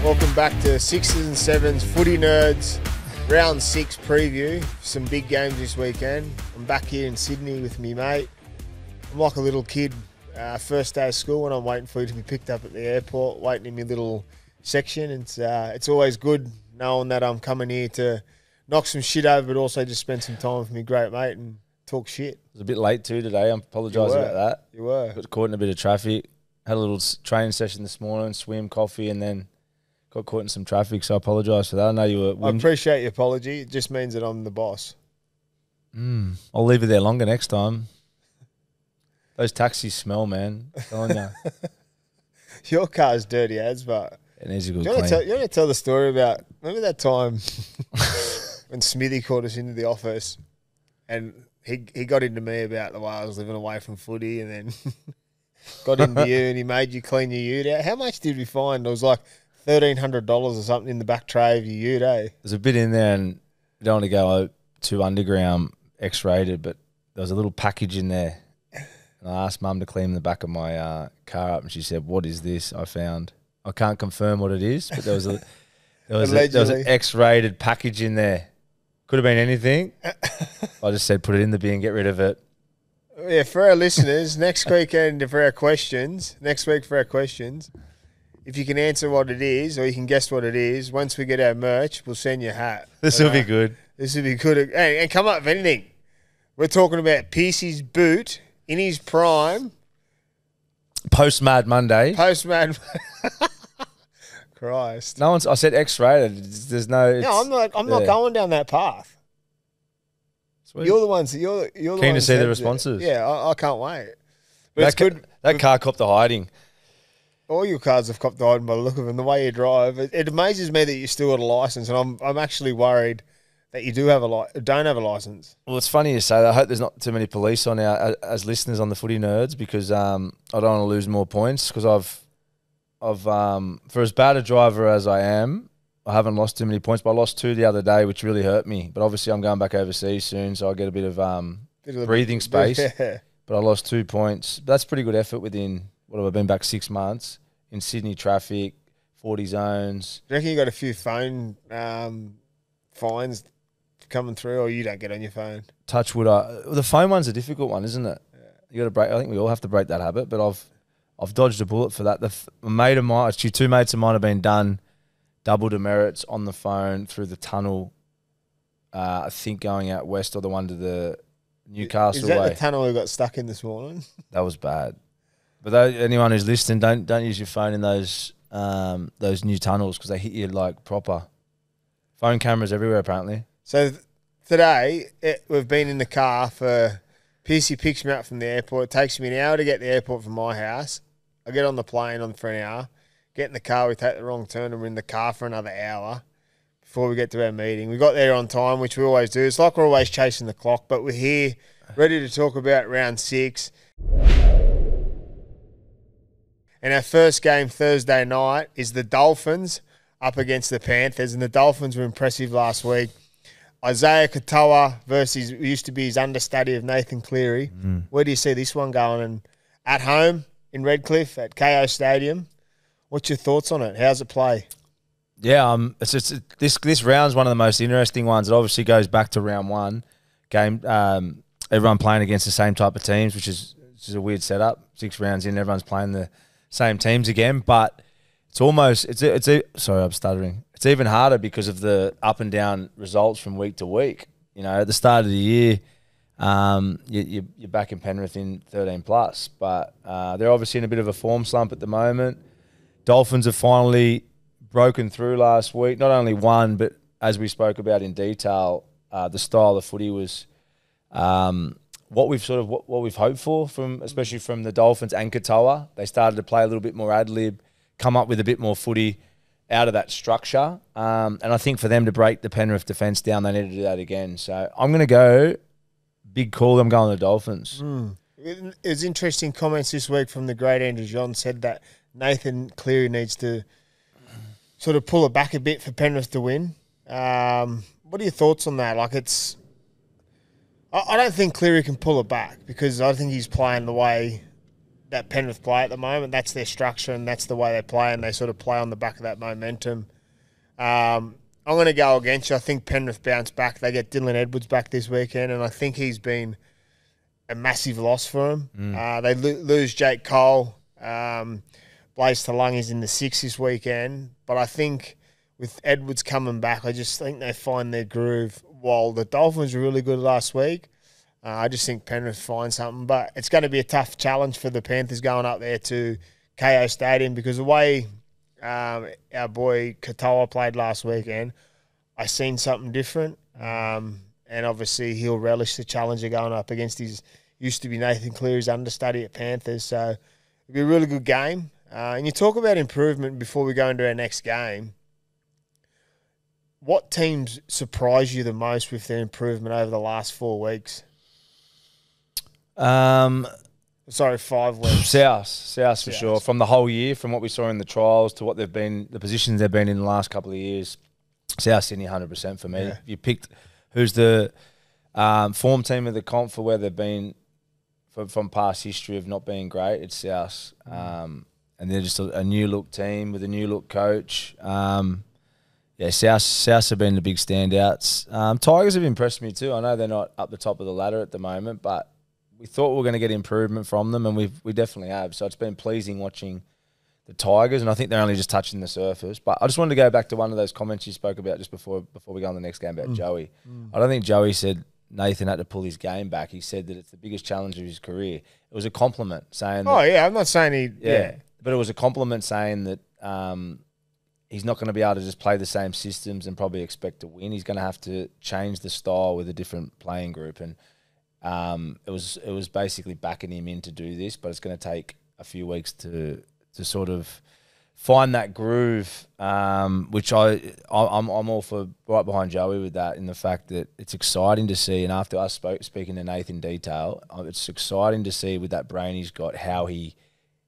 Welcome back to Sixes and Sevens Footy Nerds Round 6 preview. Some big games this weekend. I'm back here in Sydney with me mate. I'm like a little kid, first day of school when I'm waiting for you to be picked up at the airport, waiting in my little section. It's always good knowing that I'm coming here to knock some shit over, but also just spend some time with my great mate and talk shit. It was a bit late too today. I apologise about that. You were. Got caught in a bit of traffic. Had a little training session this morning, swim, coffee, and then got caught in some traffic, so I apologise for that. I know you were... I appreciate your apology. It just means that I'm the boss. I'll leave it there longer next time. Those taxis smell, man. I'm telling you. Your car's dirty as, but... It needs a good you want clean. to tell the story about... Remember that time when Smithy called us into the office and he got into me about the way I was living away from footy and then got into you and he made you clean your ute out. How much did we find? It was like $1,300 or something in the back tray of your ute, eh? There's a bit in there, and you don't want to go too underground, X-rated, but there was a little package in there. And I asked Mum to clean the back of my car up, and she said, "What is this I found?" I can't confirm what it is, but there was an X-rated package in there. Could have been anything. I just said, put it in the bin, get rid of it. Yeah, for our listeners, next week for our questions, if you can answer what it is or you can guess what it is, once we get our merch, we'll send you a hat. This will be good. This will be good. And come up with anything. We're talking about Pearcey's boot in his prime. Post-Mad Monday. Post-Mad Christ. No one's. I said X-rated. There's no. No, I'm not going down that path. Sweet. You're the ones. You're the keen ones to see the responses. Yeah, I can't wait. But it's good. That car copped the hiding. All your cars have copped the hiding by the look of them. The way you drive, it amazes me that you still got a license, and I'm actually worried that you don't have a license. Well, it's funny you say that. I hope there's not too many police on as listeners on the Footy Nerds, because I don't want to lose more points, because I've for as bad a driver as I am, I haven't lost too many points, but I lost 2 the other day, which really hurt me. But obviously I'm going back overseas soon, so I get a bit of breathing space. Yeah. But I lost 2 points. That's pretty good effort within, what have I been back 6 months, in Sydney traffic, 40 zones. Do you reckon you got a few phone fines coming through, or you don't get on your phone? Touch wood. The phone one's a difficult one, isn't it? Yeah. You got to break. I think we all have to break that habit, but I've dodged a bullet for that. A mate of mine, actually 2 mates of mine have been done double demerits on the phone through the tunnel. I think going out west, or the one to the Newcastle way. Is that way. the tunnel we got stuck in this morning? That was bad. But anyone who's listening, don't use your phone in those new tunnels, because they hit you like proper. Phone cameras everywhere apparently. So today we've been in the car for Pearcey picks me up from the airport. It takes me an hour to get to the airport from my house. I get on the plane for an hour. Get in the car, we take the wrong turn, and we're in the car for another hour before we get to our meeting. We got there on time, which we always do. It's like we're always chasing the clock, but we're here ready to talk about round 6. And our first game Thursday night is the Dolphins up against the Panthers, and the Dolphins were impressive last week. Isaiah Katoa versus used to be his understudy of Nathan Cleary. Where do you see this one going? And at home in Redcliffe at KO Stadium, what's your thoughts on it? How's it play? Yeah, this round's one of the most interesting ones. It obviously goes back to round 1 game. Everyone playing against the same type of teams, which is a weird setup. 6 rounds in, everyone's playing the same teams again, but sorry, I'm stuttering. It's even harder because of the up and down results from week to week. You know, at the start of the year, you're back in Penrith in 13 plus, but they're obviously in a bit of a form slump at the moment. Dolphins have finally broken through last week. Not only won, but as we spoke about in detail, the style of footy was what we've hoped for, especially from the Dolphins and Katoa. They started to play a little bit more ad-lib, come up with a bit more footy out of that structure. And I think for them to break the Penrith defence down, they need to do that again. So I'm going to go big call. I'm going the Dolphins. It was interesting comments this week from the great Andrew John, said that Nathan Cleary needs to sort of pull it back a bit for Penrith to win. What are your thoughts on that? I don't think Cleary can pull it back, because I think he's playing the way that Penrith play at the moment. That's their structure and that's the way they play, and they sort of play on the back of that momentum. I'm going to go against you. I think Penrith bounce back. They get Dylan Edwards back this weekend, and I think he's been a massive loss for them. They lose Jake Cole. Blaze Talungi's in the 6 this weekend. But I think with Edwards coming back, I just think they find their groove. While the Dolphins were really good last week, I just think Penrith find something. But it's going to be a tough challenge for the Panthers going up there to KO Stadium, because the way our boy Katoa played last weekend, I seen something different. And obviously he'll relish the challenge of going up against his used to be Nathan Cleary's understudy at Panthers. So it'll be a really good game. And you talk about improvement before we go into our next game. What teams surprise you the most with their improvement over the last 4 weeks? Sorry, 5 weeks. South for sure. From the whole year, from what we saw in the trials to what they've been, the positions they've been in the last couple of years, South Sydney 100% for me. Yeah. You picked who's the form team of the comp for where they've been from past history of not being great. It's South. And they're just a new look team with a new look coach. South have been the big standouts. Tigers have impressed me too. I know they're not up the top of the ladder at the moment, but we thought we were going to get improvement from them, and we definitely have. So it's been pleasing watching the Tigers, and I think they're only just touching the surface. But I just wanted to go back to one of those comments you spoke about just before we go on the next game about Joey. I don't think Joey said Nathan had to pull his game back. He said that it's the biggest challenge of his career. It was a compliment saying I'm not saying he... But it was a compliment saying that he's not going to be able to just play the same systems and probably expect to win. He's going to have to change the style with a different playing group. And it was basically backing him in to do this, but it's going to take a few weeks to sort of find that groove, which I'm all for, right behind Joey with that, in the fact that it's exciting to see. And after us speaking to Nathan in detail, it's exciting to see with that brain he's got how he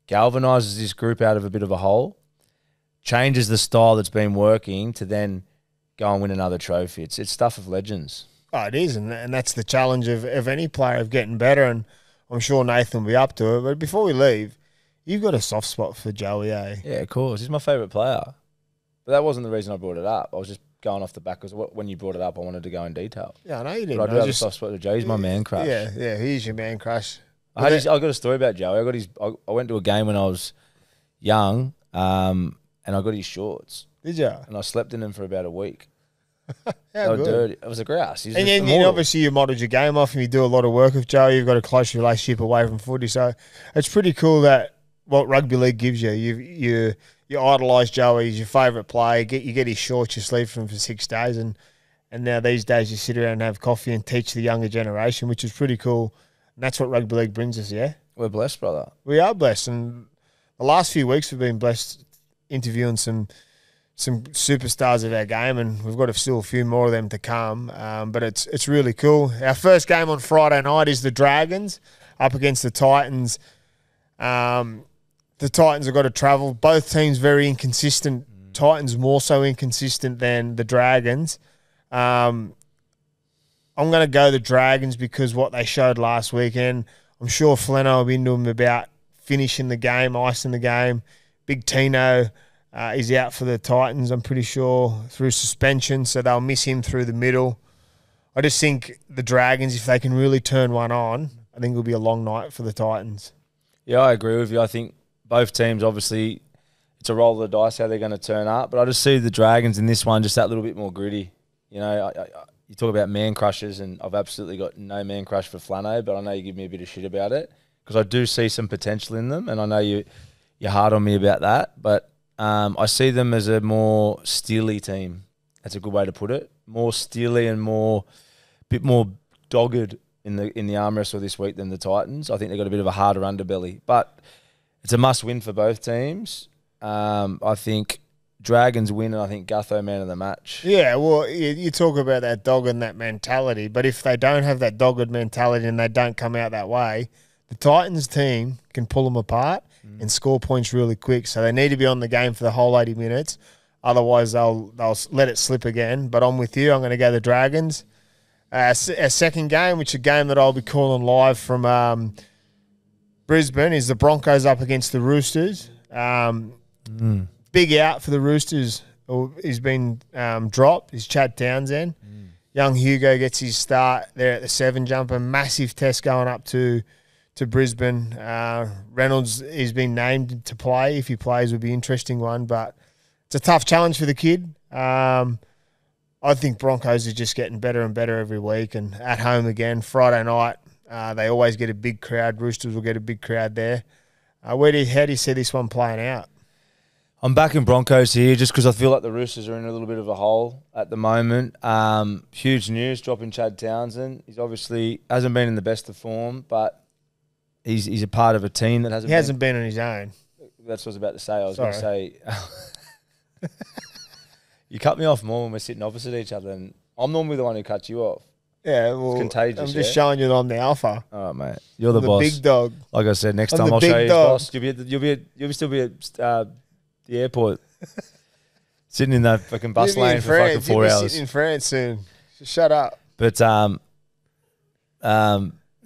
galvanises this group out of a bit of a hole, changes the style that's been working to then go and win another trophy. It's stuff of legends. Oh, it is, and that's the challenge of any player, of getting better, and I'm sure Nathan will be up to it. But before we leave, you've got a soft spot for Joey, eh? Yeah, of course. He's my favourite player. But that wasn't the reason I brought it up. I was just going off the back, because when you brought it up, I wanted to go in detail. Yeah, I know you did. But I do have a soft spot for Joey. He's my man crush. Yeah, he's your man crush. I got a story about Joey. I went to a game when I was young, and I got his shorts. Did you? And I slept in them for about a week. How good. Dirty. It was a grouse. He's and then obviously you modelled your game off, and you do a lot of work with Joey. You've got a close relationship away from footy, so it's pretty cool that what rugby league gives you. You idolise Joey. He's your favourite player. You get his shorts. You sleep for him for 6 days, and now these days you sit around and have coffee and teach the younger generation, which is pretty cool. And that's what rugby league brings us, yeah? We're blessed, brother. We are blessed. And the last few weeks we've been blessed interviewing some superstars of our game, and we've got still a few more of them to come. But it's really cool. Our first game on Friday night is the Dragons up against the Titans. The Titans have got to travel. Both teams very inconsistent. Titans more so inconsistent than the Dragons. I'm going to go the Dragons because what they showed last weekend. I'm sure Fleno will be into them about finishing the game, icing the game. Big Tino is out for the Titans, I'm pretty sure, through suspension, so they'll miss him through the middle. I just think the Dragons, if they can really turn one on, I think it'll be a long night for the Titans. Yeah, I agree with you. I think both teams, obviously, it's a roll of the dice how they're going to turn up, but I just see the Dragons in this one just that little bit more gritty. You know, you talk about man crushes, and I've absolutely got no man crush for Flano, but I know you give me a bit of shit about it because I do see some potential in them, and I know you're hard on me about that, but I see them as a more steely team. That's a good way to put it. More steely and bit more dogged in the arm wrestle this week than the Titans. I think they've got a bit of a harder underbelly, but it's a must win for both teams. I think Dragons win, and I think Gutho man of the match. Yeah, well, you talk about that dog and that mentality, but if they don't have that dogged mentality and they don't come out that way, the Titans team can pull them apart and score points really quick. So they need to be on the game for the whole 80 minutes. Otherwise, they'll let it slip again. But I'm with you. I'm going to go the Dragons. Our second game, which is a game that I'll be calling live from Brisbane is the Broncos up against the Roosters. Big out for the Roosters. He's been dropped. Is Chad Townsend. Young Hugo gets his start there at the 7 jumper. Massive test going up to Brisbane. Reynolds has been named to play. If he plays, will be an interesting one. But it's a tough challenge for the kid. I think Broncos are just getting better and better every week. And at home again, Friday night, they always get a big crowd. Roosters will get a big crowd there. How do you see this one playing out? I'm backing Broncos here just because I feel like the Roosters are in a little bit of a hole at the moment. Huge news dropping Chad Townsend. He's obviously hasn't been in the best of form, but he's a part of a team that hasn't been on his own. That's what I was about to say. I was going to say you cut me off more when we're sitting opposite each other, and I'm normally the one who cuts you off. Yeah, well, it's contagious. I'm just showing you that I'm the alpha. Oh, mate, you're the boss, big dog. Like I said, next time I'll show you, boss. You'll still be at the airport, sitting in that fucking bus lane for fucking 4 hours. Sitting in France soon. Just shut up. But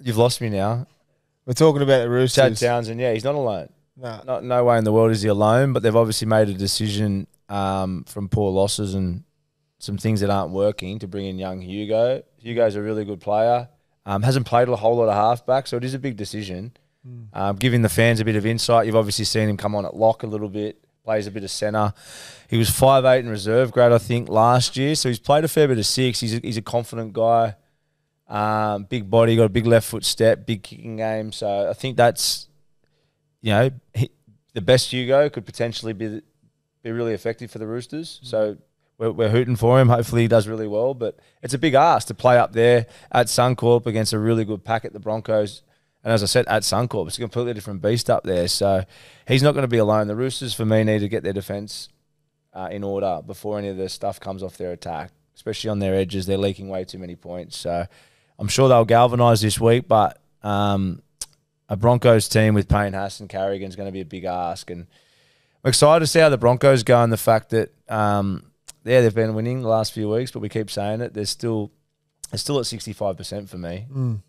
you've lost me now. We're talking about the Roosters. Chad Townsend, yeah, he's not alone. No way in the world is he alone. But they've obviously made a decision from poor losses and some things that aren't working to bring in young Hugo. Hugo's a really good player. Hasn't played a whole lot of halfback, so it is a big decision. Giving the fans a bit of insight, you've obviously seen him come on at lock a little bit. Plays a bit of centre. He was 5'8" in reserve grade, I think, last year. So he's played a fair bit of 6. He's a confident guy. Big body, got a big left foot step, big kicking game. So I think that's, the best Hugo could potentially be really effective for the Roosters. So we're hooting for him. Hopefully he does really well. But it's a big ask to play up there at Suncorp against a really good pack at the Broncos. And as I said, at Suncorp, it's a completely different beast up there. So he's not going to be alone. The Roosters, for me, need to get their defence in order before any of the stuff comes off their attack, especially on their edges. They're leaking way too many points. So I'm sure they'll galvanise this week, but a Broncos team with Payne Haas and Carrigan is going to be a big ask. And I'm excited to see how the Broncos go and the fact that, they've been winning the last few weeks, but we keep saying it. It's still at 65% for me.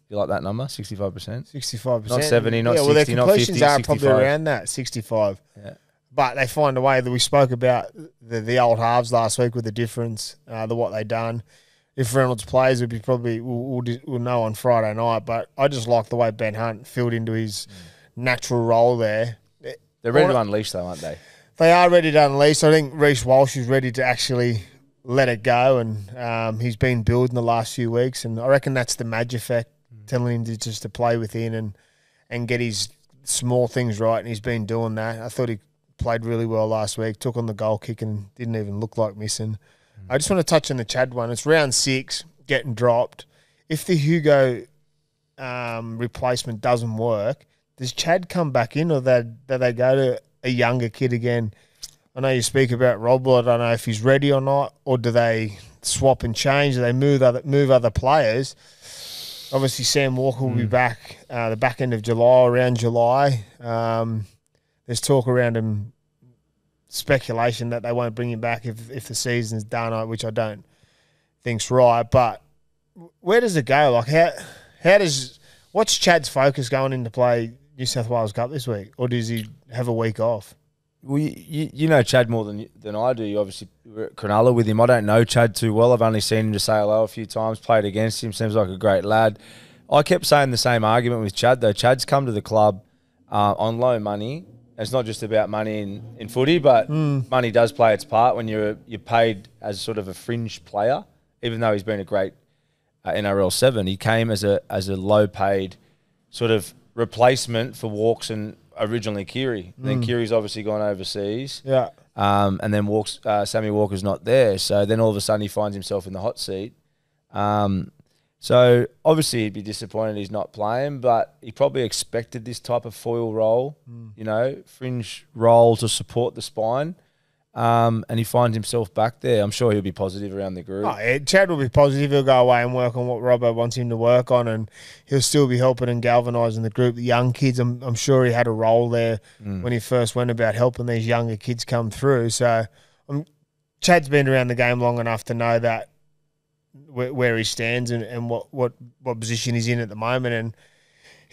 You like that number, 65%? 65%. Not 70, not 60, well, their not 50, completions are 65. probably around that, 65. Yeah. But they find a way that we spoke about the old halves last week with the difference, what they done. If Reynolds plays, we'll know on Friday night. But I just like the way Ben Hunt filled into his natural role there. They're ready to unleash, though, aren't they? They are ready to unleash. I think Reece Walsh is ready to actually let it go, and he's been building the last few weeks, and I reckon that's the Madge effect, telling him to play within and get his small things right, and he's been doing that. I thought he played really well last week, took on the goal kick and didn't even look like missing. I just want to touch on the Chad one. It's round 6, getting dropped. If the Hugo replacement doesn't work, does Chad come back in, or do they go to a younger kid again? I know you speak about Rob. I don't know if he's ready or not, or do they swap and change? Do they move other players? Obviously, Sam Walker will be back the back end of July, around July. There's talk around him, speculation that they won't bring him back if the season's done, which I don't think's right. But where does it go? Like what's Chad's focus going into play New South Wales Cup this week, or does he have a week off? Well, you know Chad more than I do. You obviously were at Cronulla with him. I don't know Chad too well. I've only seen him to say hello a few times, played against him, seems like a great lad. I kept saying the same argument with Chad, though. Chad's come to the club on low money. It's not just about money in footy, but money does play its part when you're paid as sort of a fringe player, even though he's been a great NRL 7. He came as a low-paid sort of replacement for Walks and originally Keary. Then Keary's obviously gone overseas. Yeah. And then Sammy Walker's not there. So then all of a sudden he finds himself in the hot seat. So obviously he'd be disappointed he's not playing, but he probably expected this type of foil role, fringe role to support the spine. And he finds himself back there. I'm sure he'll be positive around the group. Oh, yeah, Chad will be positive. He'll go away and work on what Robbo wants him to work on, and he'll still be helping and galvanising the group. The young kids, I'm sure he had a role there when he first went about helping these younger kids come through. So Chad's been around the game long enough to know that where he stands and what position he's in at the moment. And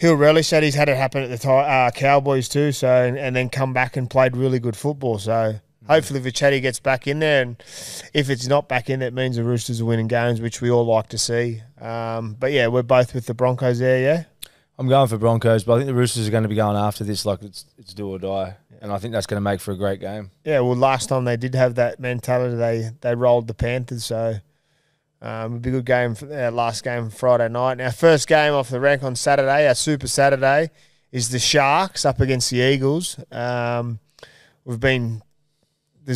he'll relish that. He's had it happen at the Cowboys too, so and then come back and played really good football. So hopefully Vichetti gets back in there, and if it's not back in, it means the Roosters are winning games, which we all like to see. But yeah, we're both with the Broncos there, yeah? I'm going for Broncos, but I think the Roosters are going to be going after this like it's do or die, and I think that's going to make for a great game. Yeah, well, last time they did have that mentality, they rolled the Panthers, so it'll be a good game for our last game Friday night. Now, first game off the rank on Saturday, our Super Saturday, is the Sharks up against the Eagles. There's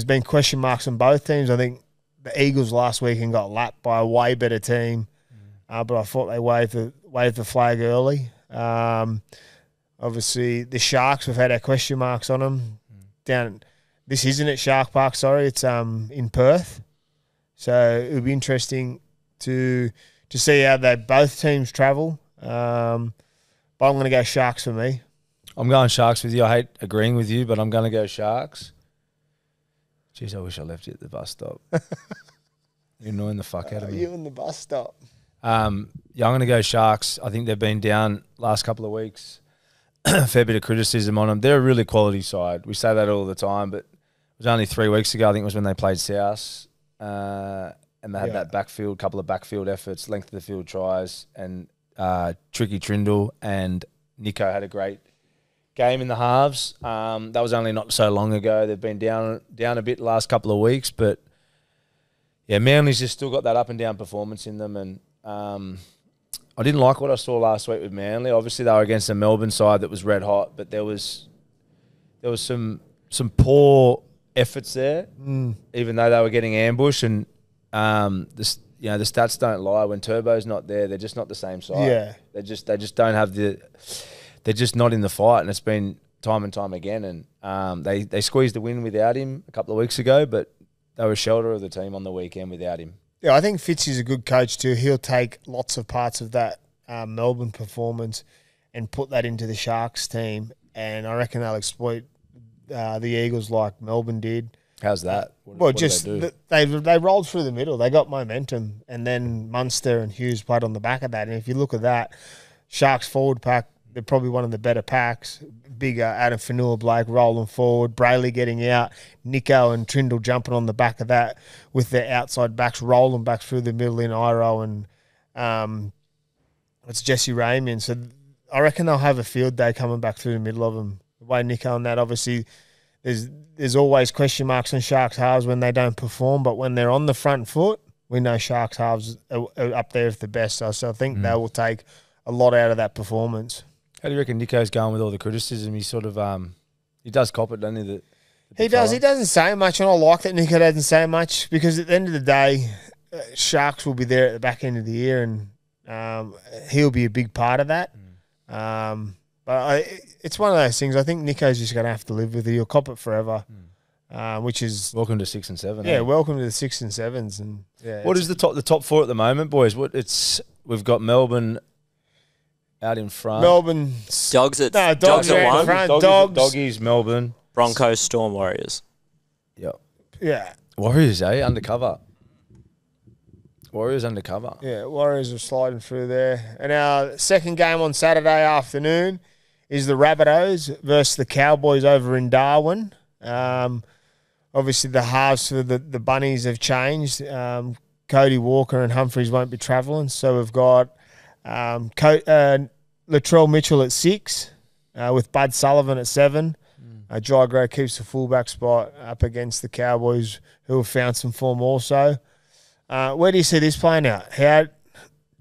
been question marks on both teams. I think the Eagles last weekend got lapped by a way better team, but I thought they waved the flag early. Obviously, the Sharks, we've had our question marks on them. This isn't at Shark Park, sorry. It's in Perth. So it'll be interesting to see how both teams travel. But I'm going to go Sharks for me. I'm going Sharks with you. I hate agreeing with you, but I'm going to go Sharks. Jeez, I wish I left you at the bus stop. You're annoying the fuck out of me. You and the bus stop. Yeah, I'm going to go Sharks. I think they've been down last couple of weeks. A fair bit of criticism on them. They're a really quality side. We say that all the time, but it was only 3 weeks ago, I think it was when they played South. And they had that couple of backfield efforts, length of the field tries, and Tricky Trindle and Nico had a great game in the halves. That was only not so long ago. They've been down a bit the last couple of weeks, but yeah, Manly's just still got that up and down performance in them, and I didn't like what I saw last week with Manly. Obviously, they were against a Melbourne side that was red hot, but there was some poor efforts there, even though they were getting ambushed. And the stats don't lie. When Turbo's not there, they're just not the same side. Yeah, they just don't have the. They're just not in the fight, and it's been time and time again. And they squeezed the win without him a couple of weeks ago, but they were a shelter of the team on the weekend without him. Yeah, I think Fitzy's a good coach too. He'll take lots of parts of that Melbourne performance and put that into the Sharks team, and I reckon they'll exploit the Eagles like Melbourne did. How's that? What they rolled through the middle. They got momentum, and then Munster and Hughes played on the back of that. And if you look at that, Sharks forward pack, they're probably one of the better packs. Bigger Adam Fanua-Blake rolling forward, Brayley getting out, Nico and Trindle jumping on the back of that with their outside backs rolling back through the middle in Iro and it's Jesse Ramian. So I reckon they'll have a field day coming back through the middle of them. The way Nico and that, obviously, there's always question marks on Sharks halves when they don't perform, but when they're on the front foot, we know Sharks halves are up there with the best. So I think they will take a lot out of that performance. How do you reckon Nico's going with all the criticism? He sort of he does cop it, doesn't he? He does. He doesn't say much, and I like that Nico doesn't say much because at the end of the day, Sharks will be there at the back end of the year, and he'll be a big part of that. But it's one of those things. I think Nico's just going to have to live with it. He'll cop it forever, which is welcome to 6 and 7. Yeah, welcome to the 6 and 7s. And yeah, what is the top four at the moment, boys? We've got Melbourne out in front. Melbourne Dogs at one. Doggies, Melbourne. Broncos, Storm, Warriors. Yep. Yeah. Warriors, undercover. Warriors undercover. Yeah, Warriors are sliding through there. And our second game on Saturday afternoon is the Rabbitohs versus the Cowboys over in Darwin. Obviously, the halves for the Bunnies have changed. Cody Walker and Humphreys won't be travelling, so we've got Latrell Mitchell at 6 with Bud Sullivan at 7. Jai Gray keeps the fullback spot up against the Cowboys, who have found some form also. Where do you see this playing out? How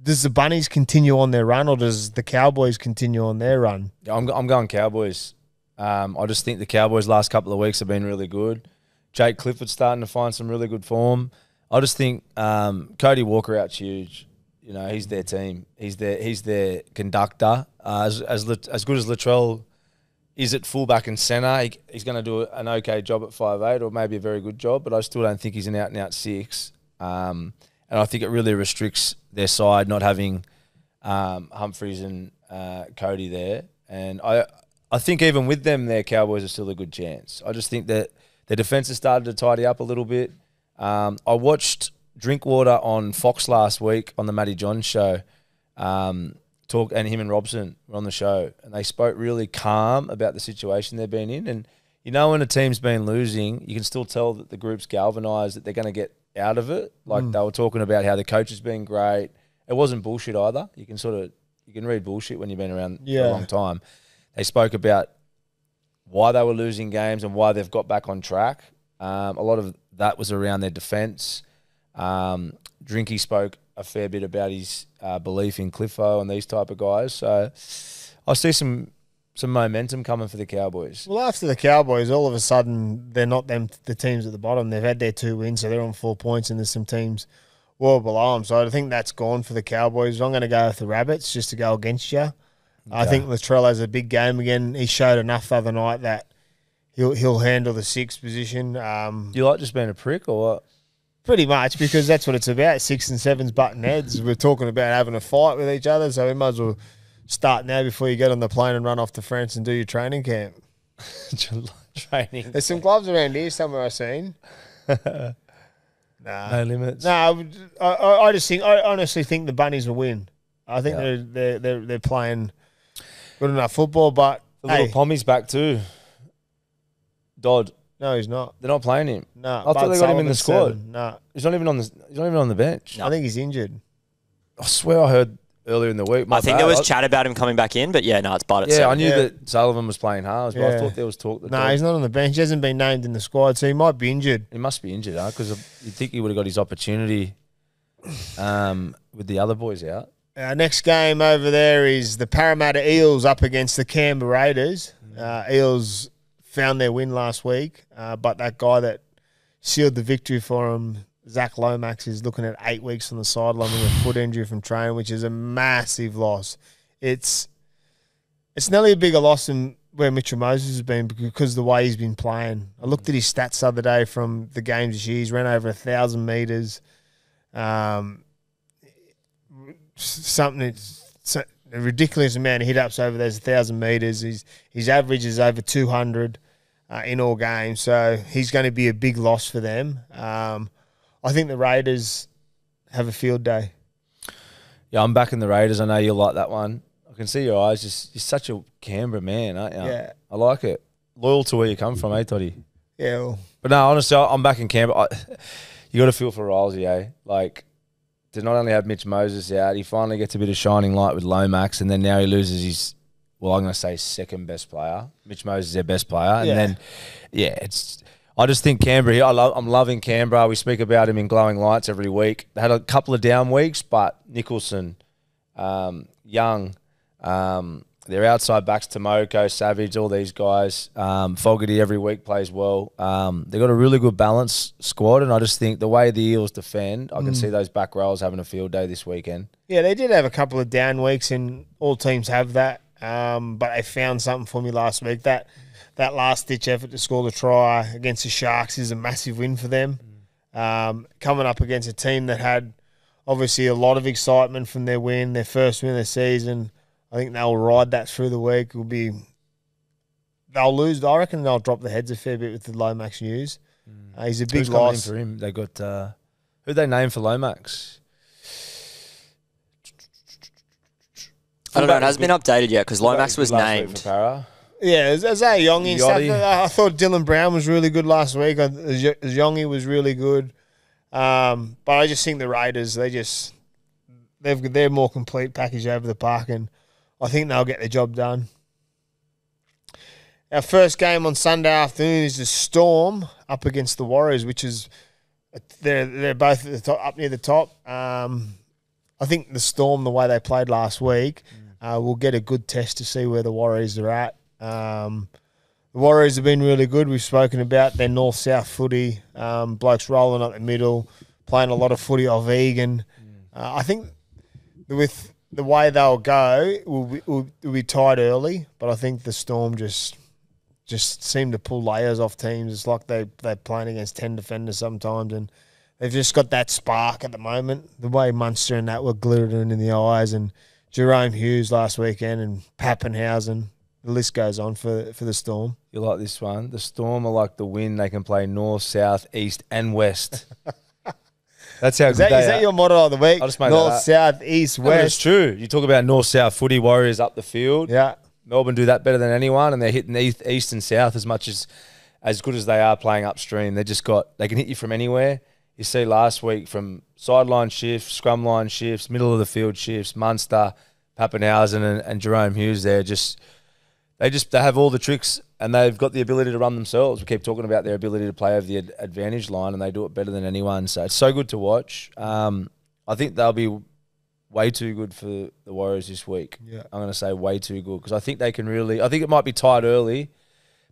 does the Bunnies continue on their run, or does the Cowboys continue on their run? I'm going Cowboys. I just think the Cowboys' last couple of weeks have been really good. Jake Clifford's starting to find some really good form. I just think Cody Walker out's huge. You know, he's their team. He's their conductor. As good as Latrell is at fullback and centre, he's going to do an okay job at 5'8", or maybe a very good job, but I still don't think he's an out-and-out 6. And I think it really restricts their side not having Humphreys and Cody there. And I think even with them, their Cowboys are still a good chance. I just think that their defence has started to tidy up a little bit. I watched Drinkwater on Fox last week on the Matty Johns show and him and Robson were on the show, and they spoke really calm about the situation they've been in. And you know, when a team's been losing, you can still tell that the group's galvanised, that they're going to get out of it. Like they were talking about how the coach has been great. It wasn't bullshit either. You can read bullshit when you've been around for a long time. They spoke about why they were losing games and why they've got back on track. A lot of that was around their defence. Drinky spoke a fair bit about his belief in Cliffo and these type of guys. So I see some momentum coming for the Cowboys. Well, after the Cowboys, all of a sudden they're not the teams at the bottom. They've had their 2 wins, so they're on 4 points, and there's some teams well below them. So I think that's gone for the Cowboys. I'm going to go with the Rabbits just to go against you. I think LATRELL has a big game again. He showed enough the other night that he'll handle the 6th position. You like just being a prick or what? Pretty much, because that's what it's about. 6 and 7's button heads. We're talking about having a fight with each other, so we might as well start now before you get on the plane and run off to France and do your training camp. Training. There's some gloves around here somewhere I've seen. No limits. No, I honestly think the Bunnies will win. I think they're playing good enough football, but the little Pommy's back too. Dodd. No, he's not. They're not playing him. No, I thought they got him in the squad. No, he's not even on the bench. I think he's injured. I swear I heard earlier in the week. I think there was chat about him coming back in, but it's Bud itself. Yeah, I knew that Sullivan was playing halves, but I thought there was talk that. No, he's not on the bench. He hasn't been named in the squad, so he might be injured. He must be injured, because you'd think he would have got his opportunity with the other boys out. Our next game over there is the Parramatta Eels up against the Canberra Raiders. Eels found their win last week, but that guy that sealed the victory for them, Zac Lomax, is looking at 8 weeks on the sideline with a foot injury from training, which is a massive loss. It's nearly a bigger loss than where Mitchell Moses has been because of the way he's been playing. I looked at his stats the other day from the games this year. He's ran over 1,000 metres. A ridiculous amount of hit-ups over those 1,000 metres. His average is over 200 in all games, so he's going to be a big loss for them. I think the Raiders have a field day. Yeah, I'm backing the Raiders. I know you like that one. I can see your eyes. You're such a Canberra man, aren't you? Yeah. I like it. Loyal to where you come from, Toddy? Yeah. Well. But no, honestly, I'm backing Canberra. You got to feel for Rylesy, eh? Like, to not only have Mitch Moses out, he finally gets a bit of shining light with Lomax, and then now he loses his, I'm going to say second best player. Mitch Moses is their best player. And then, I just think Canberra, I'm loving Canberra. We speak about him in glowing lights every week. They had a couple of down weeks, but Nicholson, Young, their outside backs, Tomoko, Savage, all these guys. Fogarty every week plays well. They've got a really good balanced squad, and I just think the way the Eels defend, I can see those back rows having a field day this weekend. Yeah, they did have a couple of down weeks, and all teams have that. But they found something for me last week. That last-ditch effort to score the try against the Sharks is a massive win for them. Coming up against a team that had obviously a lot of excitement from their win, their first win of the season. I think they'll ride that through the week. They'll lose. I reckon they'll drop the heads a fair bit with the Lomax news. He's a big loss for him. They got who'd they name for Lomax? I don't know. It hasn't been updated yet because Lomax was named. Yeah, Zay Yongi. I thought Dylan Brown was really good last week. Yongi was really good. But I just think the Raiders, they're more complete package over the park, and I think they'll get the job done. Our first game on Sunday afternoon is the Storm up against the Warriors, which is they're both at the top, up near the top. I think the Storm, the way they played last week, will get a good test to see where the Warriors are at. The Warriors have been really good. We've spoken about their north-south footy, blokes rolling up the middle, playing a lot of footy off Egan. I think with the way they'll go, will be tied early, but I think the Storm just seem to pull layers off teams. It's like they're playing against 10 defenders sometimes, and they've just got that spark at the moment. The way Munster and that were glittering in the eyes, and Jerome Hughes last weekend, and Pappenhausen. The list goes on for the Storm. You like this one? The Storm are like the wind. They can play north, south, east, and west. That's how Is that your motto of the week? I just made North, that up. south, east, No, but it's west. true. You talk about north-south footy, Warriors up the field. Yeah. Melbourne do that better than anyone, and they're hitting east and south as good as they are playing upstream. They can hit you from anywhere. You see last week from sideline shifts, scrum line shifts, middle of the field shifts, Munster, Pappenhausen and Jerome Hughes. They have all the tricks, and they've got the ability to run themselves. We keep talking about their ability to play over the advantage line, and they do it better than anyone. So it's so good to watch. I think they'll be way too good for the Warriors this week. Yeah. I'm going to say way too good because I think they can really. I think it might be tied early,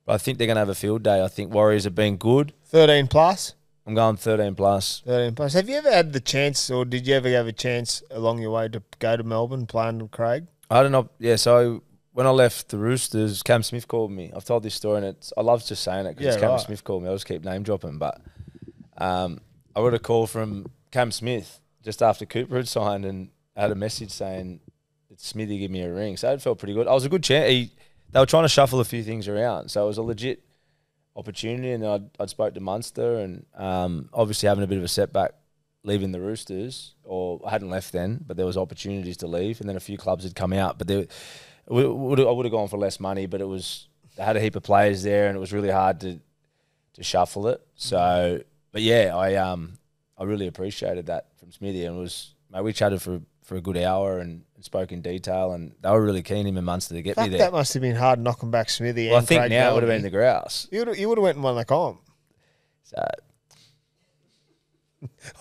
but I think they're going to have a field day. I think Warriors have been good. 13 plus. I'm going 13 plus. 13 plus. Have you ever had the chance, or did you ever have a chance along your way to go to Melbourne playing with Craig? I don't know. Yeah, so when I left the Roosters, Cam Smith called me. I've told this story, and I love just saying it because Cam Smith called me. I'll just keep name dropping. But I got a call from Cam Smith just after Cooper had signed, and I had a message saying that Smithy give me a ring. So it felt pretty good. I was a good chance. They were trying to shuffle a few things around, so it was a legit opportunity. And I'd spoke to Munster, and obviously having a bit of a setback leaving the Roosters, or I hadn't left then, but there was opportunities to leave, and then a few clubs had come out. But I would have gone for less money, but they had a heap of players there, and it was really hard to shuffle it. So, but yeah, I really appreciated that from Smithy, and we chatted for a good hour and spoke in detail, and they were really keen, him and Munster, to get me there. That must have been hard knocking back Smithy. Well, and I think Craig now it would have Bellamy. been the grouse. You would have went and won the comp. So,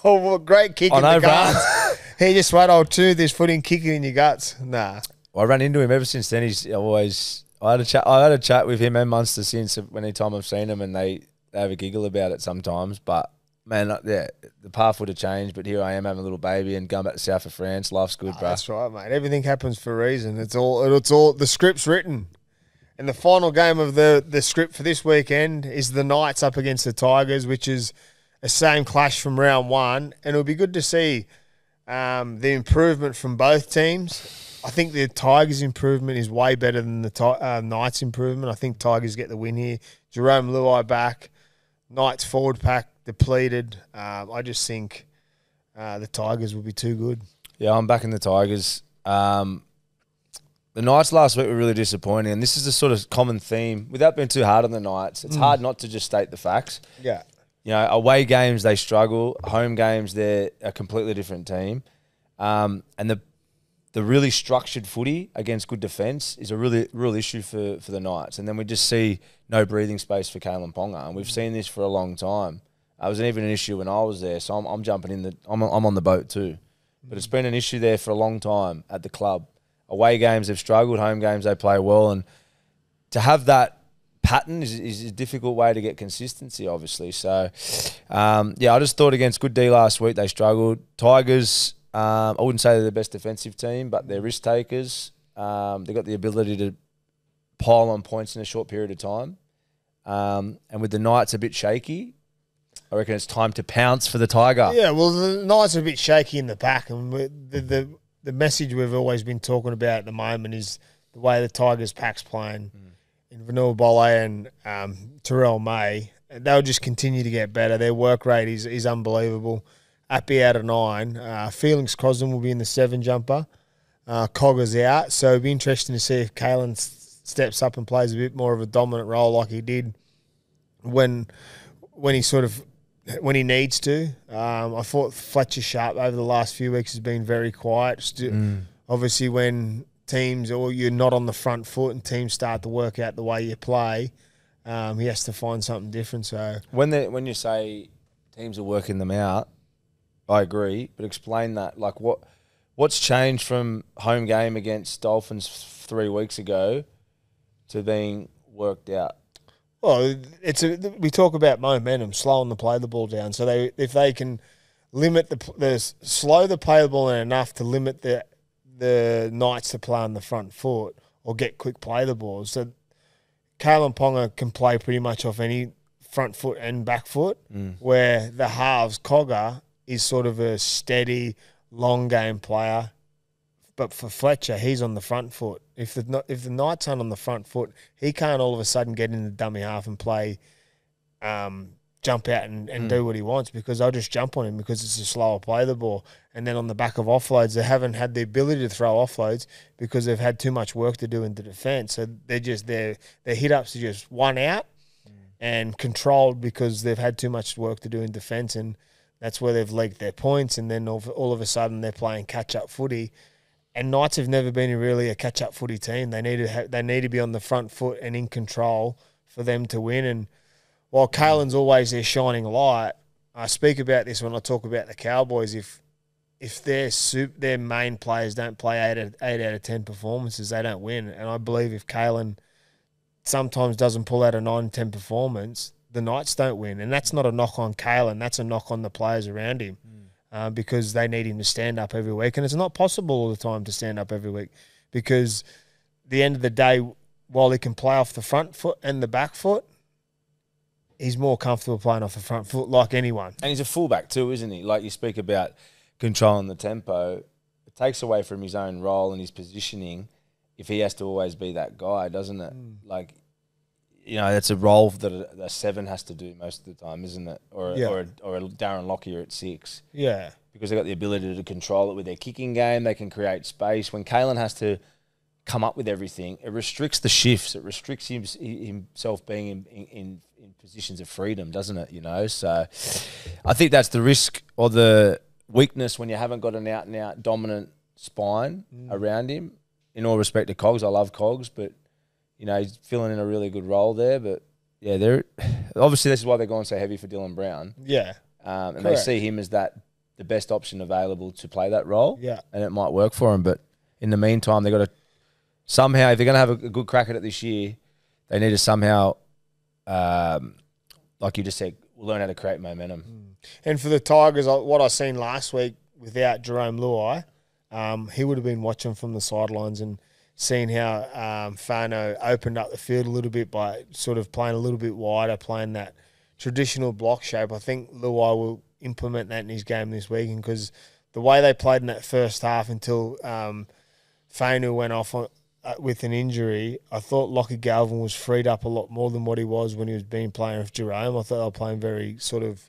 Oh, well, great kick I in know, the guts. He just wait, I'll tune this foot and kick it in your guts. Nah. I ran into him ever since then. I had a chat with him and Munster since any time I've seen him, and they have a giggle about it sometimes. But man, yeah, the path would have changed. But here I am having a little baby and going back to south of France. Life's good, bro. That's right, mate. Everything happens for a reason. It's all the script's written. And the final game of the script for this weekend is the Knights up against the Tigers, which is a same clash from round one. And it'll be good to see the improvement from both teams. I think the Tigers' improvement is way better than the Knights' improvement. I think Tigers get the win here. Jerome Luai back. Knights forward pack depleted. I just think the Tigers will be too good. Yeah, I'm backing the Tigers. The Knights last week were really disappointing, and this is a sort of common theme. Without being too hard on the Knights, it's hard not to just state the facts. Yeah. You know, away games, they struggle. Home games, they're a completely different team. And the really structured footy against good defence is a real issue for the Knights. And then we just see no breathing space for Kalen Ponga. And we've seen this for a long time. It was even an issue when I was there, so I'm jumping in. I'm on the boat too. But it's been an issue there for a long time at the club. Away games, they've struggled. Home games, they play well. And to have that pattern is a difficult way to get consistency, obviously. So, I just thought against Good D last week, they struggled. Tigers, I wouldn't say they're the best defensive team, but they're risk takers. They've got the ability to pile on points in a short period of time. And with the Knights a bit shaky, I reckon it's time to pounce for the Tiger. Yeah, well, the Knights are a bit shaky in the pack, and the message we've always been talking about at the moment is the way the Tigers pack's playing. In Vanilla Bolle and Terrell May, they'll just continue to get better. Their work rate is unbelievable. Appy out of 9. Felix Crosden will be in the 7 jumper. Cogger's out, so it'll be interesting to see if Kalen steps up and plays a bit more of a dominant role like he did when he needs to. I thought Fletcher Sharp over the last few weeks has been very quiet. Obviously, when teams or you're not on the front foot and teams start to work out the way you play, he has to find something different. So when you say teams are working them out, I agree, but explain that. Like what's changed from home game against Dolphins 3 weeks ago to being worked out? Well, we talk about momentum, slowing the play the ball down. So if they can limit slow the play the ball in enough to limit the Knights to play on the front foot or get quick play the ball. So Kalen Ponga can play pretty much off any front foot and back foot, where the halves, Cogger, is sort of a steady, long game player. But for Fletcher, he's on the front foot. If the Knights aren't on the front foot, he can't all of a sudden get in the dummy half and play jump out and do what he wants, because they'll just jump on him because it's a slower play the ball. And then on the back of offloads, they haven't had the ability to throw offloads because they've had too much work to do in the defence. So they're just their hit-ups are just one out and controlled because they've had too much work to do in defence, and that's where they've leaked their points. And then all of a sudden they're playing catch-up footy. And Knights have never been really a catch-up footy team. They need to be on the front foot and in control for them to win. And while Kalen's always their shining light, I speak about this when I talk about the Cowboys. If their main players don't play 8 out of 10 performances, they don't win. And I believe if Kalen sometimes doesn't pull out a 9-10 performance, the Knights don't win. And that's not a knock on Kalen. That's a knock on the players around him, because they need him to stand up every week. And it's not possible all the time to stand up every week, because at the end of the day, while he can play off the front foot and the back foot, he's more comfortable playing off the front foot like anyone. And he's a fullback too, isn't he? Like you speak about controlling the tempo, it takes away from his own role and his positioning if he has to always be that guy, doesn't it? Like, you know, that's a role that a 7 has to do most of the time, isn't it? Or a Darren Lockyer at 6. Yeah. Because they've got the ability to control it with their kicking game. They can create space. When Kalen has to come up with everything, it restricts the shifts. It restricts himself being in positions of freedom, doesn't it? You know, so I think that's the risk or the weakness when you haven't got an out-and-out dominant spine around him. In all respect to Cogs, I love Cogs, but you know he's filling in a really good role there. But yeah, they're obviously this is why they're going so heavy for Dylan Brown. Yeah, and they see him as the best option available to play that role. Yeah, and it might work for him. But in the meantime, they've got to somehow, if they're going to have a good crack at it this year, they need to somehow, like you just said, learn how to create momentum. And for the Tigers, what I seen last week without Jerome Luai, he would have been watching from the sidelines and seeing how Fano opened up the field a little bit by sort of playing a little bit wider, playing that traditional block shape. I think Luai will implement that in his game this weekend, because the way they played in that first half until Fano went off with an injury, I thought Lockie Galvin was freed up a lot more than what he was when he was playing with Jerome. I thought they were playing very sort of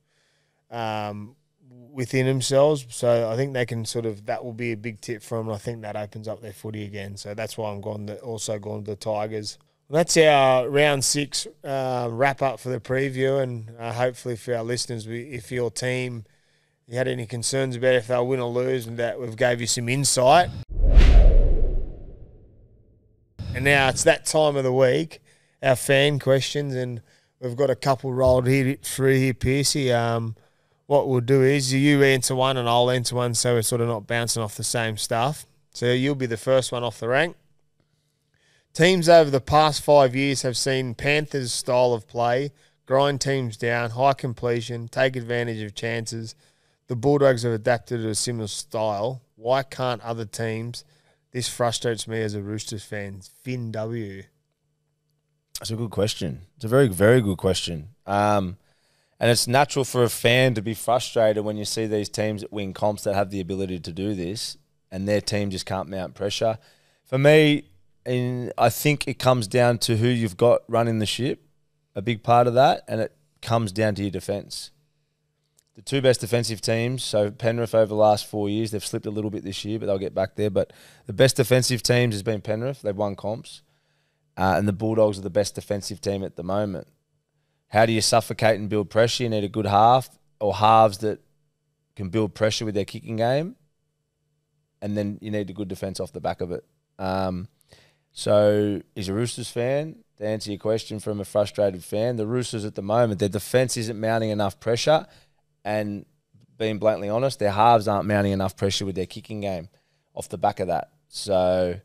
within themselves. So I think they can that will be a big tip for them. And I think that opens up their footy again. So that's why I'm also going to the Tigers. Well, that's our round 6 wrap up for the preview. And hopefully for our listeners, if your team, you had any concerns about if they'll win or lose, and that we've gave you some insight. And now it's that time of the week, our fan questions, and we've got a couple rolled through here, Pearcey. What we'll do is you answer one and I'll answer one, so we're sort of not bouncing off the same stuff. So you'll be the first one off the rank. Teams over the past 5 years have seen Panthers' style of play, grind teams down, high completion, take advantage of chances. The Bulldogs have adapted to a similar style. Why can't other teams? This frustrates me as a Roosters fan. Finn W. That's a good question. It's a very, very good question. And it's natural for a fan to be frustrated when you see these teams that win comps that have the ability to do this and their team just can't mount pressure. For me, I think it comes down to who you've got running the ship, a big part of that, and it comes down to your defence. The 2 best defensive teams, so Penrith over the last 4 years, they've slipped a little bit this year, but they'll get back there. But the best defensive teams has been Penrith. They've won comps. And the Bulldogs are the best defensive team at the moment. How do you suffocate and build pressure? You need a good half or halves that can build pressure with their kicking game. And then you need a good defence off the back of it. So he's a Roosters fan. To answer your question from a frustrated fan, the Roosters at the moment, their defence isn't mounting enough pressure. And being bluntly honest, their halves aren't mounting enough pressure with their kicking game off the back of that. So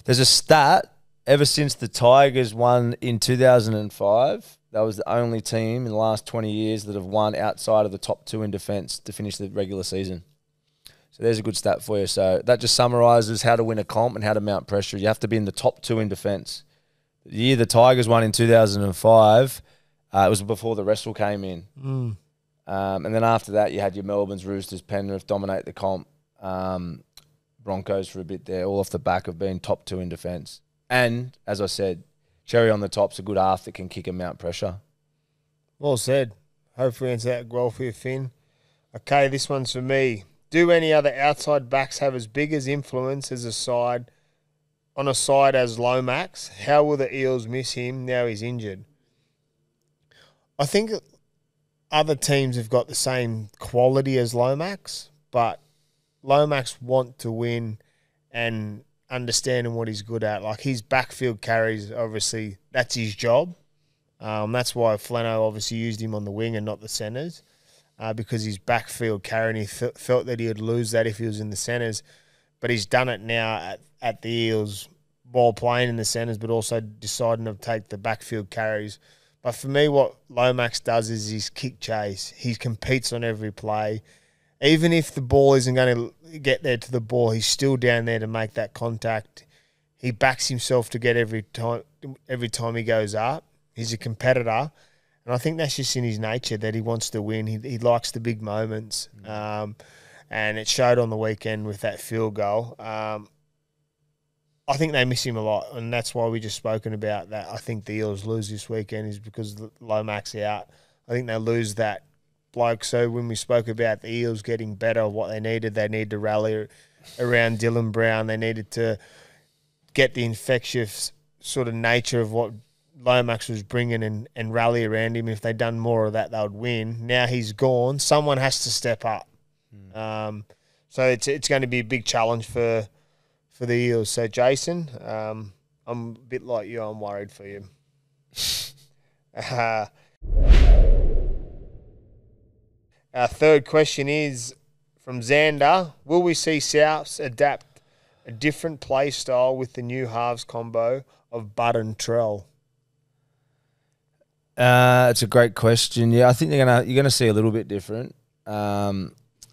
there's a stat, ever since the Tigers won in 2005, that was the only team in the last 20 years that have won outside of the top 2 in defence to finish the regular season. So there's a good stat for you. So that just summarises how to win a comp and how to mount pressure. You have to be in the top 2 in defence. The year the Tigers won in 2005, it was before the wrestle came in. And then after that, you had your Melbournes, Roosters, Penrith dominate the comp. Broncos for a bit there, all off the back of being top 2 in defence. And, as I said, cherry on the top's a good half that can kick and mount pressure. Well said. Hopefully answer that well for you, Finn. Okay, this one's for me. Do any other outside backs have as big as influence as a side as Lomax? How will the Eels miss him now he's injured? I think other teams have got the same quality as Lomax, but Lomax want to win and understanding what he's good at. Like his backfield carries, obviously, that's his job. That's why Flano obviously used him on the wing and not the centres. Because his backfield carry, and he felt that he would lose that if he was in the centres. But he's done it now at the Eels while playing in the centres, but also deciding to take the backfield carries. But for me, what Lomax does is his kick chase. He competes on every play. Even if the ball isn't going to get there to the ball, he's still down there to make that contact. He backs himself to get every time he goes up. He's a competitor. And I think that's just in his nature that he wants to win. He likes the big moments. And it showed on the weekend with that field goal. I think they miss him a lot, and that's why we just spoken about that. I think the Eels lose this weekend is because Lomax out. I think they lose that bloke. So when we spoke about the Eels getting better, what they needed to rally around Dylan Brown. They needed to get the infectious sort of nature of what Lomax was bringing and rally around him. If they'd done more of that, they would win. Now he's gone. Someone has to step up. So it's going to be a big challenge for the Eels. So, Jason, I'm a bit like you. I'm worried for you. Our third question is from Xander. Will we see Souths adapt a different play style with the new halves combo of Bud and Trell? It's a great question. Yeah, I think you're gonna see a little bit different.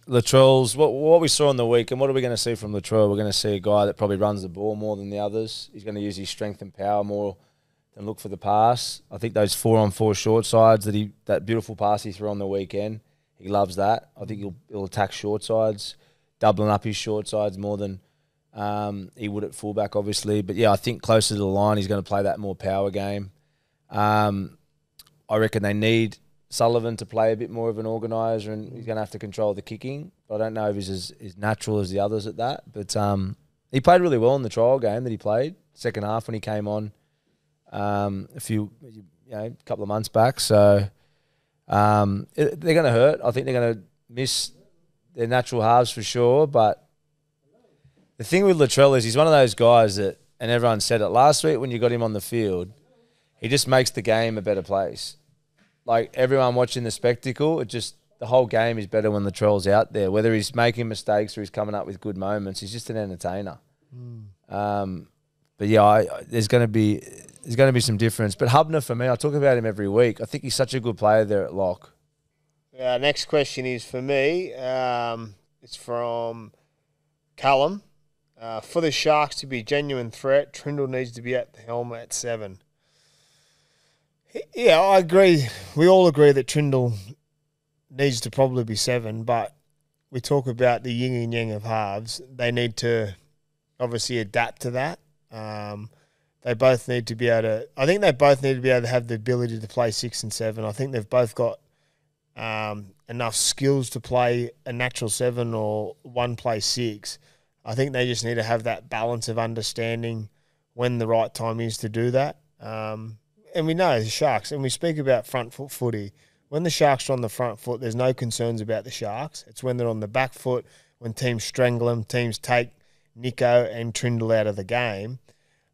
LATRELL's what we saw on the week, and what are we going to see from LATRELL? We're going to see a guy that probably runs the ball more than the others. He's going to use his strength and power more than look for the pass. I think those 4-on-4 short sides that beautiful pass he threw on the weekend, he loves that. I think he'll attack short sides, doubling up his short sides more than he would at fullback, obviously. But yeah, I think closer to the line, he's going to play that more power game. I reckon they need Sullivan to play a bit more of an organiser, and he's going to have to control the kicking. I don't know if he's as natural as the others at that. But he played really well in the trial game that he played, second half when he came on a couple of months back. So they're going to hurt. I think they're going to miss their natural halves for sure. But the thing with LATRELL is he's one of those guys that, and everyone said it last week when you got him on the field, he just makes the game a better place. Like everyone watching the spectacle, the whole game is better when LATRELL's out there. Whether he's making mistakes or he's coming up with good moments, he's just an entertainer. But yeah, there's going to be some difference. But Hubner, for me, I talk about him every week. I think he's such a good player there at lock. Next question is for me. It's from Callum. For the Sharks to be a genuine threat, Trindle needs to be at the helm at 7. Yeah, I agree. We all agree that Trindle needs to probably be 7, but we talk about the yin and yang of halves. They need to obviously adapt to that. They both need to be able to. I think they both need to be able to have the ability to play 6 and 7. I think they've both got enough skills to play a natural 7 or one play 6. I think they just need to have that balance of understanding when the right time is to do that. And we know the Sharks, and we speak about front foot footy. When the Sharks are on the front foot, there's no concerns about the Sharks. It's when they're on the back foot, when teams strangle them, teams take Nico and Trindle out of the game.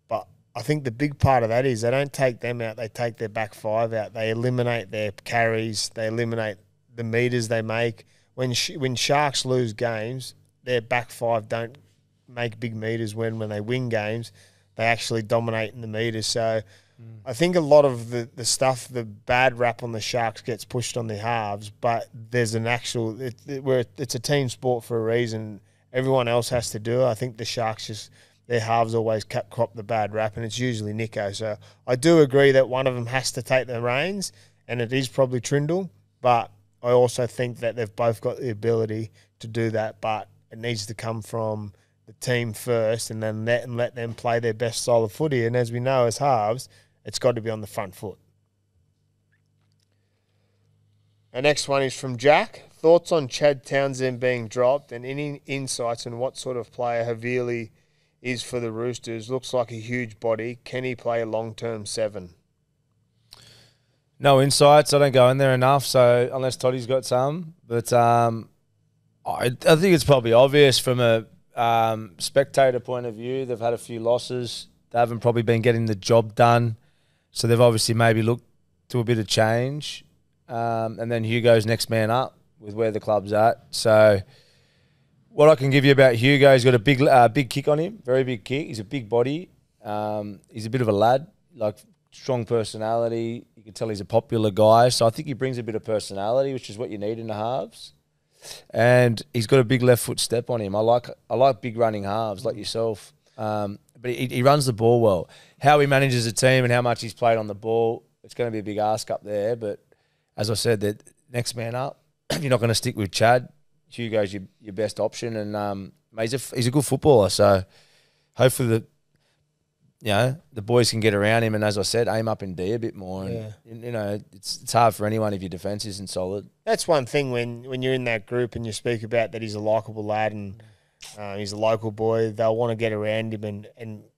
But I think the big part of that is they don't take them out, they take their back 5 out. They eliminate their carries, they eliminate the meters they make. When Sharks lose games, their back 5 don't make big meters. When they win games, they actually dominate in the meters. So I think a lot of the stuff, the bad rap on the Sharks gets pushed on the halves, but there's an actual it's a team sport for a reason. Everyone else has to do it. I think the Sharks their halves always crop the bad rap, and it's usually Nico. So I do agree that one of them has to take the reins, and it is probably Trindle, but I also think that they've both got the ability to do that, but it needs to come from the team first and then let them play their best style of footy. And as we know, as halves, it's got to be on the front foot. Our next one is from Jack. Thoughts on Chad Townsend being dropped and any insights on what sort of player Havili is for the Roosters? Looks like a huge body. Can he play a long-term 7? No insights. I don't go in there enough, so unless Toddy's got some. But I think it's probably obvious from a spectator point of view. They've had a few losses. They haven't probably been getting the job done. So they've obviously maybe looked to a bit of change. And then Hugo's next man up with where the club's at. So what I can give you about Hugo, he's got a big kick on him, very big kick. He's a big body. He's a bit of a lad, like strong personality. You can tell he's a popular guy. So I think he brings a bit of personality, which is what you need in the halves. And he's got a big left foot step on him. I like big running halves like yourself. But he runs the ball well. How he manages a team and how much he's played on the ball, it's going to be a big ask up there. But as I said, the next man up, you're not going to stick with Chad. Hugo's your best option, and he's a good footballer. So hopefully the boys can get around him, and as I said, aim up in D a bit more. And it's hard for anyone if your defence isn't solid. That's one thing when you're in that group and you speak about that he's a likeable lad and he's a local boy. They'll want to get around him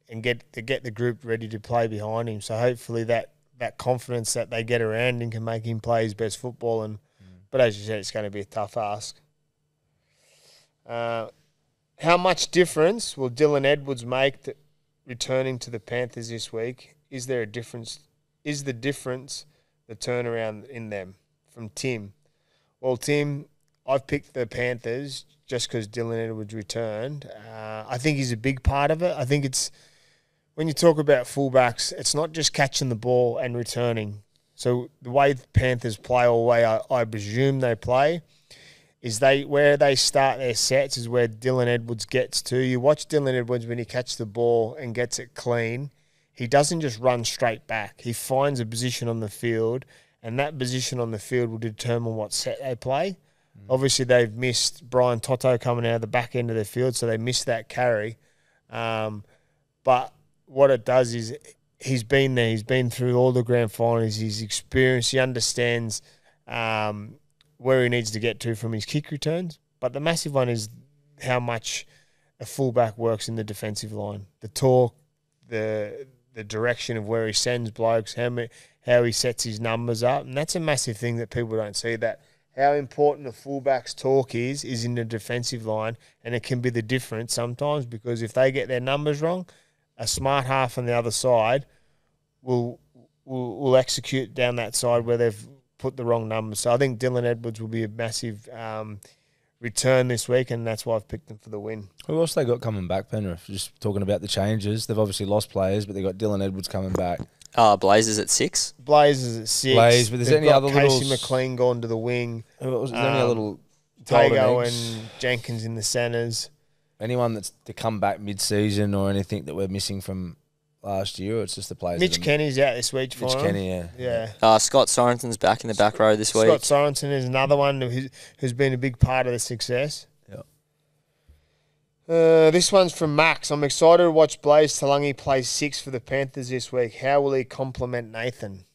and get the group ready to play behind him. So hopefully that confidence that they get around him can make him play his best football. But as you said, it's going to be a tough ask. How much difference will Dylan Edwards make returning to the Panthers this week? Is there a difference? Is the difference the turnaround in them? From Tim. Well, Tim, I've picked the Panthers just because Dylan Edwards returned. I think he's a big part of it. I think it's when you talk about fullbacks, it's not just catching the ball and returning. So the way the Panthers play, or the way I presume they play, is where they start their sets is where Dylan Edwards gets to. You watch Dylan Edwards when he catches the ball and gets it clean. He doesn't just run straight back. He finds a position on the field, and that position on the field will determine what set they play. Obviously, they've missed Brian Toto coming out of the back end of the field, so they missed that carry. But what it does is he's been there. He's been through all the grand finals. He's experienced. He understands where he needs to get to from his kick returns. But the massive one is how much a fullback works in the defensive line. The talk, the direction of where he sends blokes, how he sets his numbers up. And that's a massive thing that people don't see, that how important a fullback's talk is in the defensive line. And it can be the difference sometimes, because if they get their numbers wrong, a smart half on the other side will execute down that side where they've put the wrong numbers. So I think Dylan Edwards will be a massive return this week, and that's why I've picked them for the win. Who else they got coming back, Penrith? Just talking about the changes. They've obviously lost players, but they got Dylan Edwards coming back. Blazers at 6. Blazers at 6. Blaze, but there's They've any got other little... Casey McLean gone to the wing. Is there any other little... Tago and Jenkins in the centres. Anyone that's to come back mid-season or anything that we're missing from last year, or it's just the players? Mitch Kenny's out this week for Mitch him. Kenny, yeah. Scott Sorensen's back in the back row this week. Scott Sorensen is another one who's been a big part of the success. This one's from Max. I'm excited to watch Blaze Talangi play 6 for the Panthers this week. How will he complement Nathan?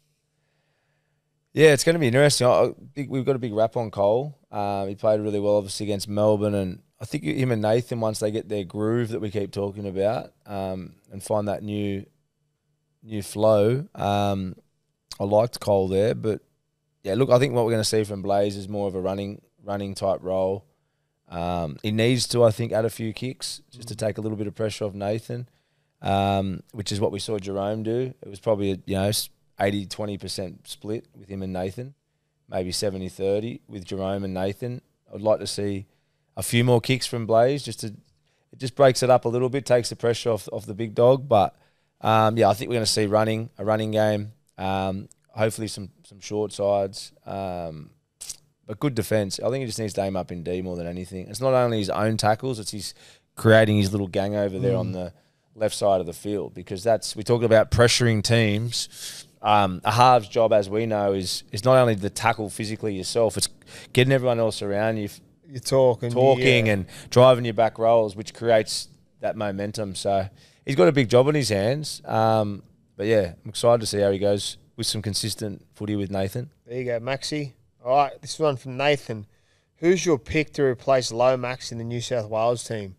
Yeah, it's going to be interesting. We've got a big rap on Cole. He played really well, obviously, against Melbourne, and I think him and Nathan, once they get their groove that we keep talking about, and find that new flow, I liked Cole there. But yeah, look, I think what we're going to see from Blaze is more of a running type role. He needs to, I think, add a few kicks just to take a little bit of pressure off Nathan, which is what we saw Jerome do. It was probably 80-20% split with him and Nathan, maybe 70-30 with Jerome and Nathan. I'd like to see a few more kicks from Blaze. It just breaks it up a little bit, takes the pressure off the big dog. But I think we're going to see a running game. Hopefully some short sides. But good defence. I think he just needs to aim up in D more than anything. It's not only his own tackles, it's his creating his little gang over there on the left side of the field, because we talk about pressuring teams. A halves job, as we know, is not only the tackle physically yourself, it's getting everyone else around you. You're talking and driving your back rolls, which creates that momentum. So he's got a big job on his hands. But yeah, I'm excited to see how he goes with some consistent footy with Nathan. There you go, Maxi. All right, this one from Nathan. Who's your pick to replace Lomax in the New South Wales team?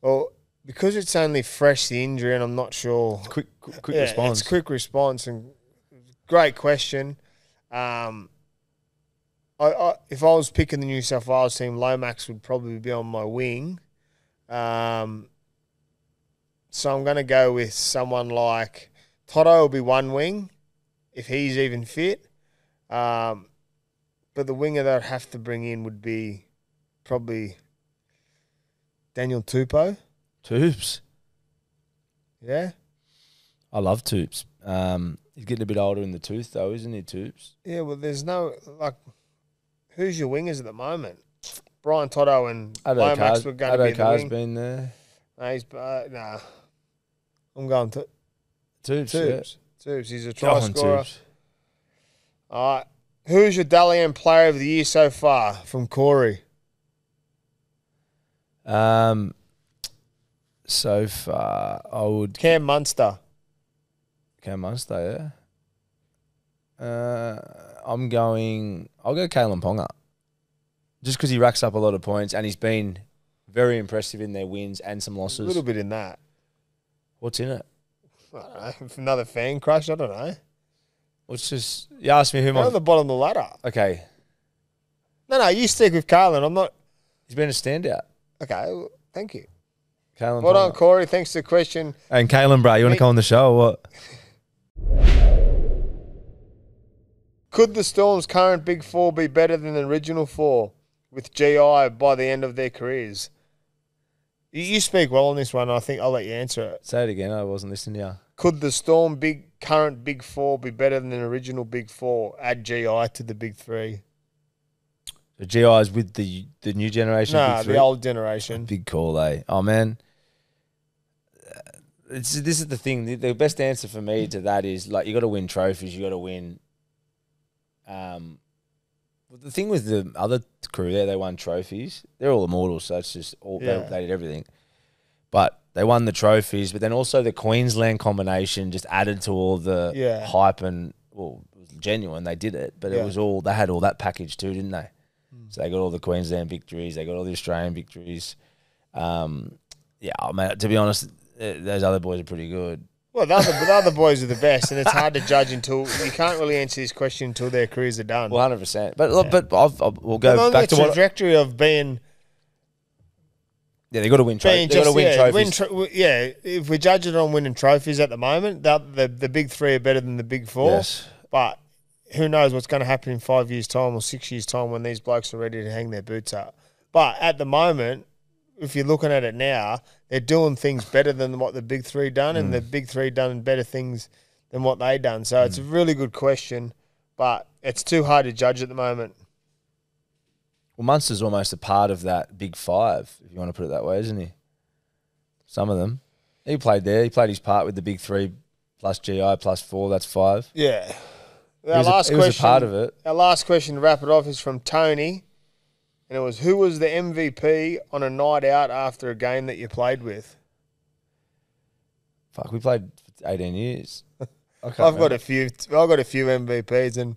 Well, because it's only fresh, the injury, and I'm not sure. Quick response. It's quick response and great question. If I was picking the New South Wales team, Lomax would probably be on my wing. So I'm going to go with someone like Toto will be one wing if he's even fit. But the winger that I'd have to bring in would be probably Daniel Tupou. Tubes. Yeah? I love Tubes. He's getting a bit older in the tooth, though, isn't he, Tubes? Yeah, well, there's no, like, who's your wingers at the moment? Brian Toto and Lomax were going to be the wing. Been there. Nah. I'm going to Tubes. Tubes. Yeah. Tubes. He's a try scorer. All right. Who's your Dalian player of the year so far from Corey? So far, I would... Cam Munster. Cam Munster, yeah. I'll go Kalen Ponga. Just because he racks up a lot of points and he's been very impressive in their wins and some losses. A little bit in that. What's in it? I don't know. Another fan crush? I don't know. It's just... You asked me who They're on the bottom of the ladder. Okay. No, you stick with Kalen. I'm not... He's been a standout. Okay, well, thank you. Kalen Well Ponga. done, Corey. Thanks for the question. And Kalen, bro, you want to come on the show or what? Could the Storm's current Big Four be better than the original four with GI by the end of their careers? You speak well on this one. I think I'll let you answer it. Say it again. I wasn't listening to you. Could the Storm current Big Four be better than the original Big Four? Add GI to the Big Three. The GI's with the new generation? Nah, Big Three? the old generation. Big call, eh? Oh, man. This is the thing. The best answer for me to that is, like, you got to win trophies. You got to win. The thing with the other crew there, they won trophies. They're all immortals, so it's just all they did everything. But they won the trophies, but then also the Queensland combination just added to all the hype and, well, it was genuine. They did it, but it was all, they had all that package too, didn't they? So they got all the Queensland victories, they got all the Australian victories. Man, to be honest, those other boys are pretty good. Well, the other boys are the best, and it's hard to judge until you can't really answer this question until their careers are done. Well, 100%. But we'll go back to the trajectory of being. Yeah, they got to win trophies. They got to win trophies. If we judge it on winning trophies at the moment, the Big Three are better than the Big Four. Yes. But who knows what's going to happen in 5 years' time or 6 years' time when these blokes are ready to hang their boots up. But at the moment, if you're looking at it now, they're doing things better than what the Big Three done, and the Big Three done better things than what they done. So it's a really good question, but it's too hard to judge at the moment. Well, Munster's almost a part of that Big Five, if you want to put it that way, isn't he? Some of them. He played there. He played his part with the Big Three plus GI plus 4. That's 5. Yeah. He was a part of it. Our last question to wrap it off is from Tony. And it was, who was the MVP on a night out after a game that you played with? Fuck, we played for 18 years. I've got a few MVPs, and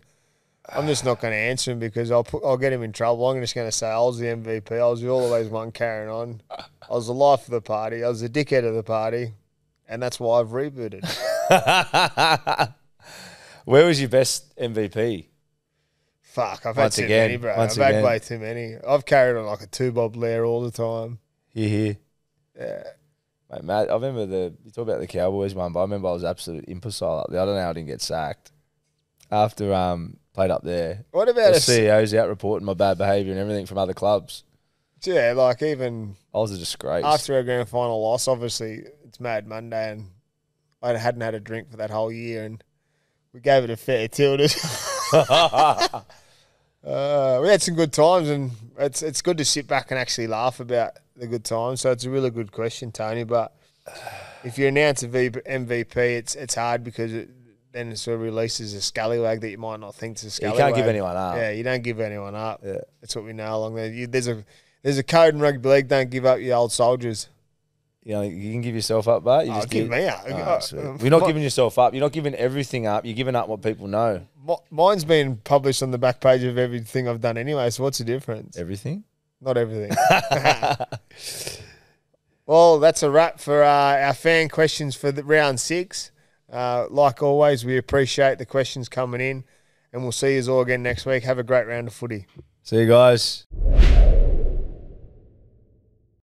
I'm just not going to answer him because I'll get him in trouble. I'm just going to say I was the MVP. I was the always one carrying on. I was the life of the party. I was the dickhead of the party, and that's why I've rebooted. Where was your best MVP? Fuck, I've had too many, bro. I've had way too many. I've carried on like a 2-bob Blair all the time. Yeah. Yeah. Mate, I remember you talk about the Cowboys one, but I remember I was absolute imbecile up there. I don't know how I didn't get sacked after played up there. What about the CEO's out reporting my bad behaviour and everything from other clubs? Yeah, like even I was a disgrace. After a grand final loss, obviously it's Mad Monday, and I hadn't had a drink for that whole year, and we gave it a fair tilted. We had some good times, and it's good to sit back and actually laugh about the good times. So it's a really good question, Tony. But if you announce a MVP, it's hard because then it sort of releases a scallywag that you might not think is a scallywag. You can't give anyone up. Yeah, you don't give anyone up. Yeah. That's what we know along there. There's a code in rugby league: don't give up your old soldiers. You can give yourself up, but you just give me up. You're not giving yourself up. You're not giving everything up. You're giving up what people know. Mine's been published on the back page of everything I've done anyway, so what's the difference? Everything? Not everything. Well, that's a wrap for our fan questions for the round 6. Like always, we appreciate the questions coming in, and we'll see you all again next week. Have a great round of footy. See you guys.